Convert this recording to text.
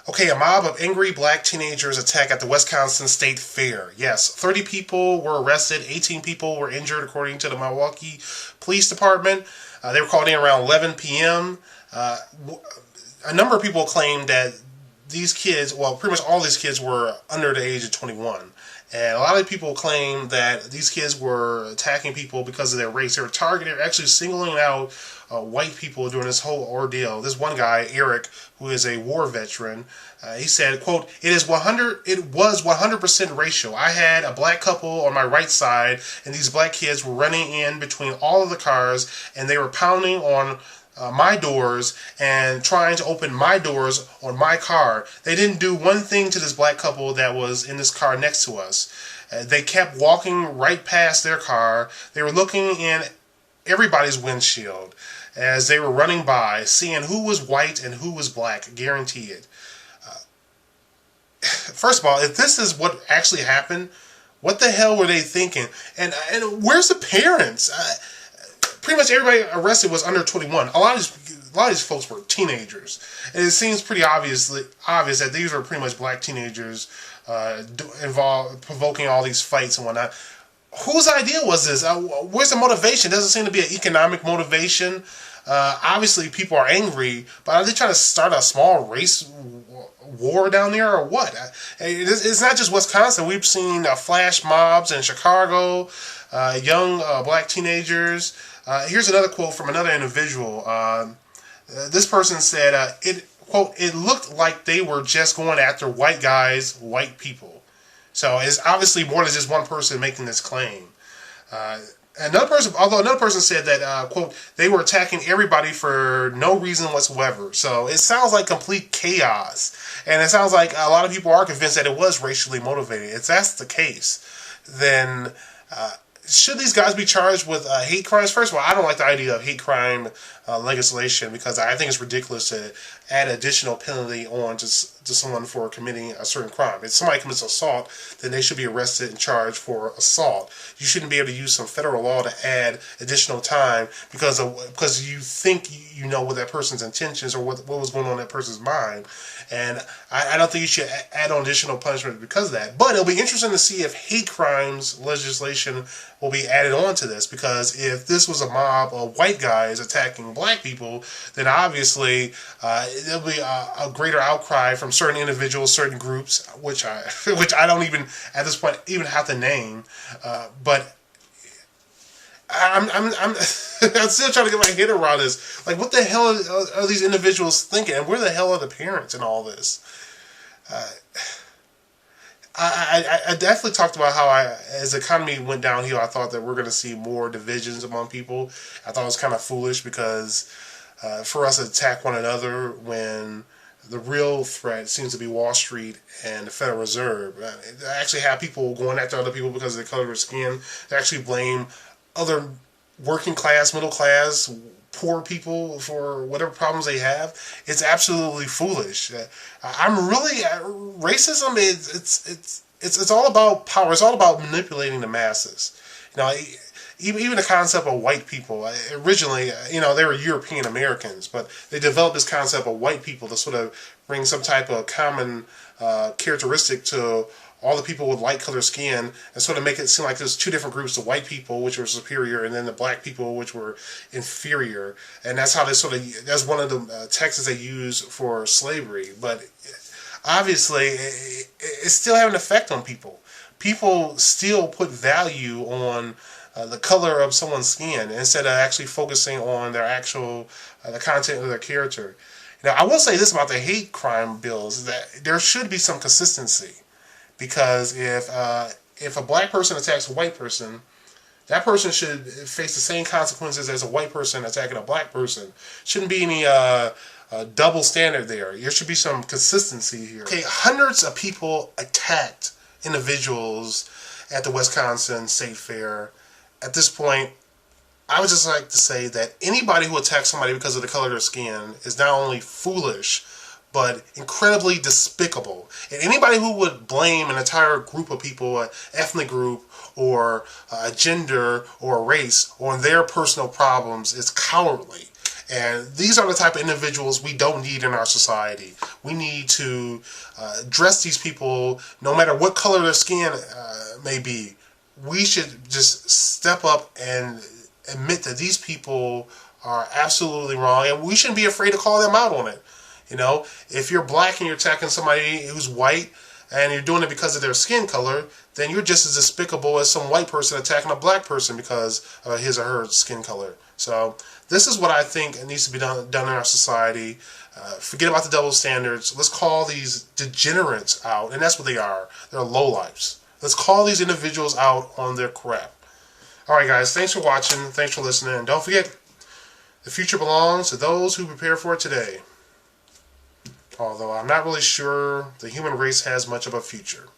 Okay, a mob of angry black teenagers attack at the Wisconsin State Fair. Yes, 30 people were arrested, 18 people were injured, according to the Milwaukee Police Department. They were called in around 11 p.m. A number of people claimed that these kids, well, pretty much all these kids were under the age of 21. And a lot of people claim that these kids were attacking people because of their race. They were targeting, actually singling out white people during this whole ordeal. This one guy, Eric, who is a war veteran, he said, quote, It was 100% racial. I had a black couple on my right side, and these black kids were running in between all of the cars, and they were pounding on my doors and trying to open my doors on my car. They didn't do one thing to this black couple that was in this car next to us. They kept walking right past their car. They were looking in everybody's windshield as they were running by, seeing who was white and who was black, guaranteed. First of all, if this is what actually happened, what the hell were they thinking? And where's the parents? Pretty much everybody arrested was under 21. A lot of these folks were teenagers, and it seems pretty obvious that these were pretty much black teenagers involved, provoking all these fights and whatnot. Whose idea was this? Where's the motivation? Doesn't seem to be an economic motivation. Obviously, people are angry, but are they trying to start a small race war down there or what? It's not just Wisconsin. We've seen flash mobs in Chicago, young black teenagers. Here's another quote from another individual. This person said, it looked like they were just going after white guys, white people. So it's obviously more than just one person making this claim. Another person said that, quote, they were attacking everybody for no reason whatsoever. So it sounds like complete chaos. And it sounds like a lot of people are convinced that it was racially motivated. If that's the case, then should these guys be charged with hate crimes? First of all, I don't like the idea of hate crime legislation because I think it's ridiculous to add additional penalty on to someone for committing a certain crime. If somebody commits assault, then they should be arrested and charged for assault. You shouldn't be able to use some federal law to add additional time because you think you know what that person's intentions or what was going on in that person's mind. And I don't think you should add on additional punishment because of that. But it'll be interesting to see if hate crimes legislation will be added on to this, because if this was a mob of white guys attacking black people, then obviously there'll be a greater outcry from certain individuals, certain groups, which I don't even at this point even have to name. But I'm I'm still trying to get my head around this. Like, what the hell are these individuals thinking? And where the hell are the parents in all this? I definitely talked about how as the economy went downhill, I thought that we're going to see more divisions among people. I thought it was kind of foolish because for us to attack one another when the real threat seems to be Wall Street and the Federal Reserve. I actually have people going after other people because of the color of their skin. They actually blame other working class, middle class, poor people for whatever problems they have. It's absolutely foolish. I'm really racism. It's all about power. It's all about manipulating the masses. You know, even the concept of white people. Originally, they were European Americans, but they developed this concept of white people to sort of bring some type of common characteristic to all the people with light colored skin and sort of make it seem like there's two different groups: the white people, which were superior, and then the black people, which were inferior. And that's how that's one of the texts they use for slavery. But obviously, it's still having an effect on people. People still put value on the color of someone's skin instead of actually focusing on their actual, the content of their character. Now, I will say this about the hate crime bills, is that there should be some consistency. Because if a black person attacks a white person, that person should face the same consequences as a white person attacking a black person. Shouldn't be any double standard there. There should be some consistency here. Okay, hundreds of people attacked individuals at the Wisconsin State Fair. At this point, I would just like to say that anybody who attacks somebody because of the color of their skin is not only foolish, but incredibly despicable. And anybody who would blame an entire group of people, an ethnic group, or a gender, or a race, on their personal problems is cowardly. And these are the type of individuals we don't need in our society. We need to address these people, no matter what color their skin may be. We should just step up and admit that these people are absolutely wrong, and we shouldn't be afraid to call them out on it. You know, if you're black and you're attacking somebody who's white, and you're doing it because of their skin color, then you're just as despicable as some white person attacking a black person because of his or her skin color. So this is what I think needs to be done in our society. Forget about the double standards. Let's call these degenerates out, and that's what they are. They're lowlifes. Let's call these individuals out on their crap. Alright guys, thanks for watching, thanks for listening, and don't forget, the future belongs to those who prepare for it today. Although I'm not really sure the human race has much of a future.